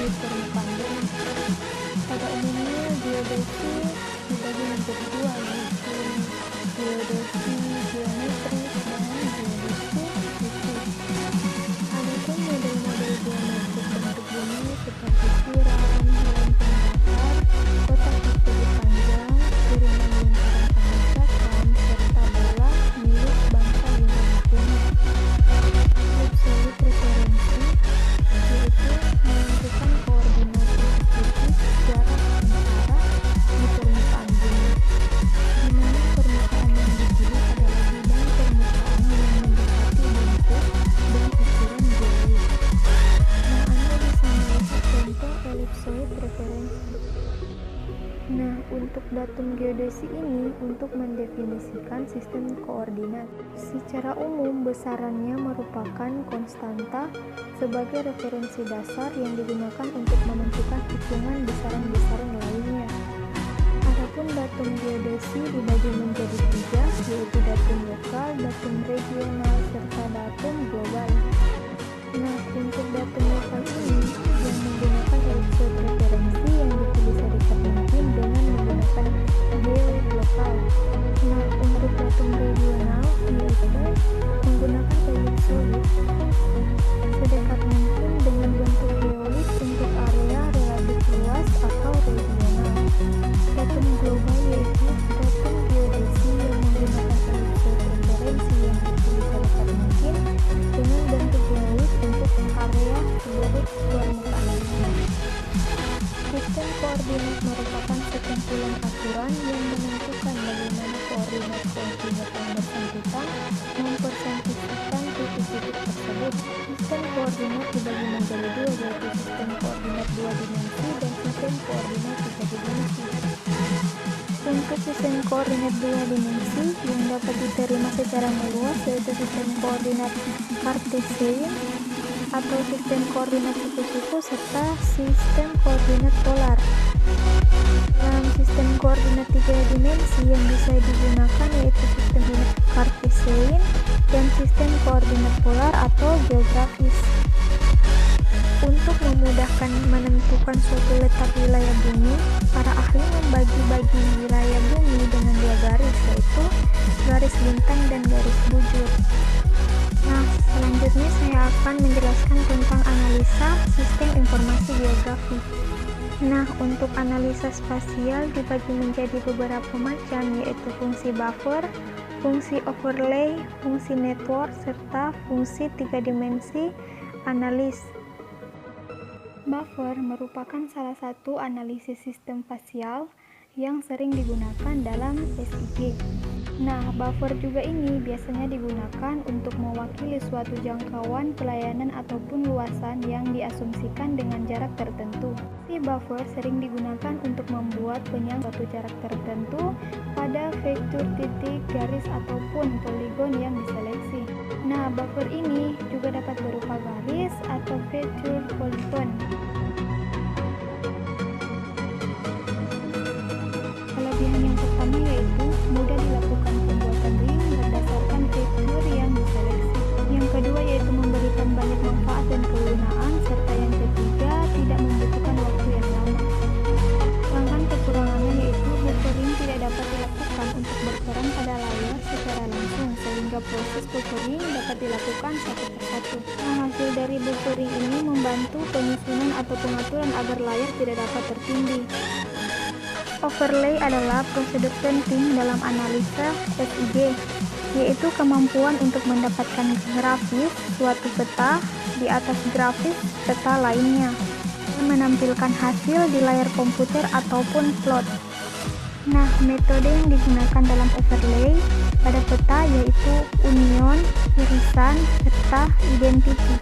di permukaan bumi. Pada umumnya geodesi dibagi menjadi dua, yaitu geodesi geometris dan geodesi fisik. Adapun model-model geometris bentuk bumi seperti tiram, lempeng datar, kotak persegi panjang, jaringan lingkaran pemecatan, serta bola milik bangsa Yunani kuno. Ellipsoid referensi yaitu menentukan koordinat titik jarak antara di permukaan bumi, di mana permukaan yang dipilih adalah bidang permukaan yang mendekati bentuk dan ukuran geoid. Nah, Anda bisa melihat contoh ellipsoid referensi. Nah, untuk datum geodesi ini untuk mendefinisikan sistem koordinat. Secara umum, besarannya merupakan konstanta sebagai referensi dasar yang digunakan untuk menentukan hitungan besaran-besaran lainnya. Adapun datum geodesi dibagi menjadi tiga, yaitu datum lokal, datum regional, serta datum global. Nah, untuk datum lokal ini yang menggunakan ellipsoid referensi yang dipilih sedekat mungkin dengan menggunakan geoid lokal. Nah, untuk datum regional yaitu menggunakan ellipsoid sedekat mungkin dengan bentuk geoid untuk area relatif luas atau regional. Datum global yaitu datum geodesi yang menggunakan ellipsoid referensi yang dipilih sedekat mungkin dengan bentuk geoid untuk area seluruh permukaan bumi. Sistem koordinat merupakan sekumpulan aturan yang menentukan bagaimana koordinat-koordinat yang bersangkutan mempersempitkan titik-titik tersebut. Sistem koordinat dibagi menjadi dua, yaitu sistem koordinat dua dimensi dan sistem koordinat tiga dimensi. Untuk sistem koordinat dua dimensi yang dapat diterima secara meluas yaitu sistem koordinat Cartesian atau sistem koordinat suku-suku serta sistem koordinat polar. Dalam sistem koordinat tiga dimensi yang bisa digunakan yaitu sistem koordinat Cartesian dan sistem koordinat polar atau geografis. Untuk memudahkan menentukan suatu letak wilayah bumi, para ahli membagi-bagi wilayah bumi dengan dua garis, yaitu garis lintang dan garis bujur. Nah, selanjutnya saya akan menjelaskan tentang analisa sistem informasi geografi. Nah, untuk analisa spasial dibagi menjadi beberapa macam, yaitu fungsi buffer, fungsi overlay, fungsi network, serta fungsi tiga dimensi analis. Buffer merupakan salah satu analisis sistem spasial yang sering digunakan dalam SIG. Nah, buffer juga ini biasanya digunakan untuk mewakili suatu jangkauan pelayanan ataupun luasan yang diasumsikan dengan jarak tertentu. Si buffer sering digunakan untuk membuat penyangga suatu jarak tertentu pada vektor titik, garis, ataupun poligon yang diseleksi. Nah, buffer ini juga dapat berupa garis atau vektor poligon. Kelebihan yang pertama yaitu mudah dilakukan pembuatan ring berdasarkan vektor yang diseleksi. Yang kedua yaitu memberikan banyak manfaat dan kegunaan, serta yang ketiga tidak membutuhkan waktu yang lama. Sedangkan kekurangannya yaitu buffering tidak dapat dilakukan untuk berperan pada layar secara langsung, sehingga proses buffering dapat dilakukan satu persatu. Nah, hasil dari buffering ini membantu penyusunan atau pengaturan agar layar tidak dapat tertindih. Overlay adalah prosedur penting dalam analisa SIG, yaitu kemampuan untuk mendapatkan grafis suatu peta di atas grafis peta lainnya, dan menampilkan hasil di layar komputer ataupun plot. Nah, metode yang digunakan dalam overlay pada peta yaitu union, irisan, serta identity.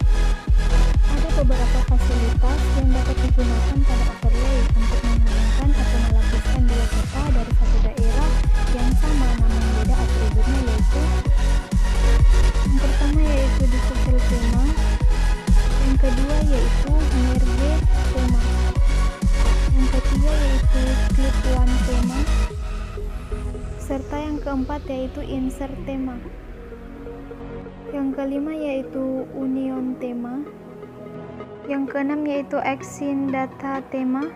Ada beberapa fasilitas yang dapat digunakan pada overlay untuk menghubungkan atau melapiskan dua peta dari satu daerah yang sama namun beda atributnya, yaitu yang pertama yaitu detail tema, yang kedua yaitu merge tema, yang ketiga yaitu clip one tema, serta yang keempat yaitu insert tema. Yang kelima yaitu union tema. Yang keenam yaitu Action Data Tema.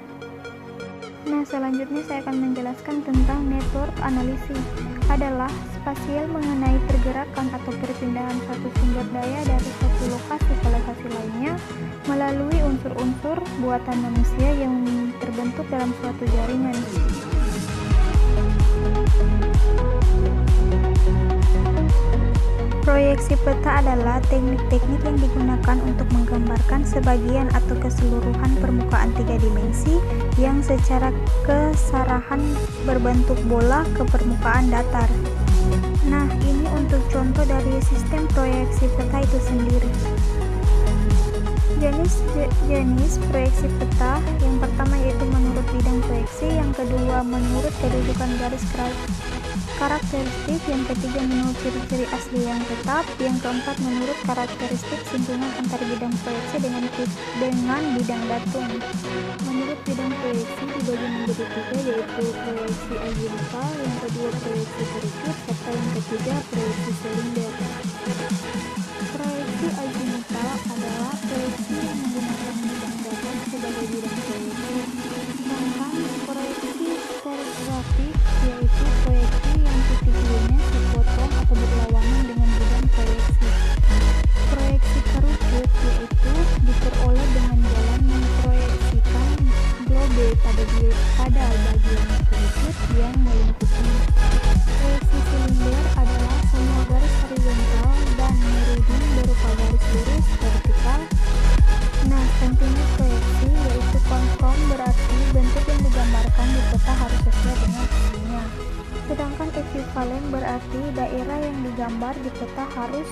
Nah, selanjutnya saya akan menjelaskan tentang network analysis. Adalah spasial mengenai pergerakan atau perpindahan satu sumber daya dari satu lokasi ke lokasi lainnya melalui unsur-unsur buatan manusia yang terbentuk dalam suatu jaringan. Proyeksi peta adalah teknik-teknik yang digunakan untuk menggambarkan sebagian atau keseluruhan permukaan tiga dimensi yang secara kesarahan berbentuk bola ke permukaan datar. Nah, ini untuk contoh dari sistem proyeksi peta itu sendiri. Jenis proyeksi peta yang pertama yaitu menurut bidang proyeksi, yang kedua menurut kedudukan garis karakteristik, yang ketiga menurut ciri-ciri asli yang tetap, yang keempat menurut karakteristik singgungan antar bidang proyeksi dengan bidang datum. Menurut bidang proyeksi dibagi menjadi tiga, yaitu proyeksi azimutal, yang kedua proyeksi kerukut, serta yang ketiga proyeksi silinder. Proyeksi azimutal adalah proyeksi yang menggunakan bidang datar sebagai bidang proyeksi. Sedangkan proyeksi sterografik yaitu proyeksi yang titik Y-nya sepotong atau berlawanan dengan bidang proyeksi. Proyeksi kerukut yaitu diperoleh dengan jalan memproyeksikan globe pada bagian kerukut yang melingkupinya. Proyeksi silinder adalah semua garis horizontal dan meridian berupa garis lurus vertikal. Nah, tentunya proyeksi yaitu konform, berarti bentuk yang digambarkan di peta harus sesuai dengan aslinya. Sedangkan ekuivalen berarti daerah yang digambar di peta harus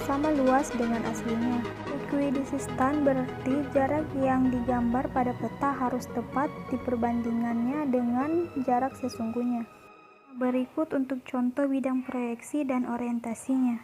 sama luas dengan aslinya. Ekuidistan berarti jarak yang digambar pada peta harus tepat di perbandingannya dengan jarak sesungguhnya. Berikut untuk contoh bidang proyeksi dan orientasinya.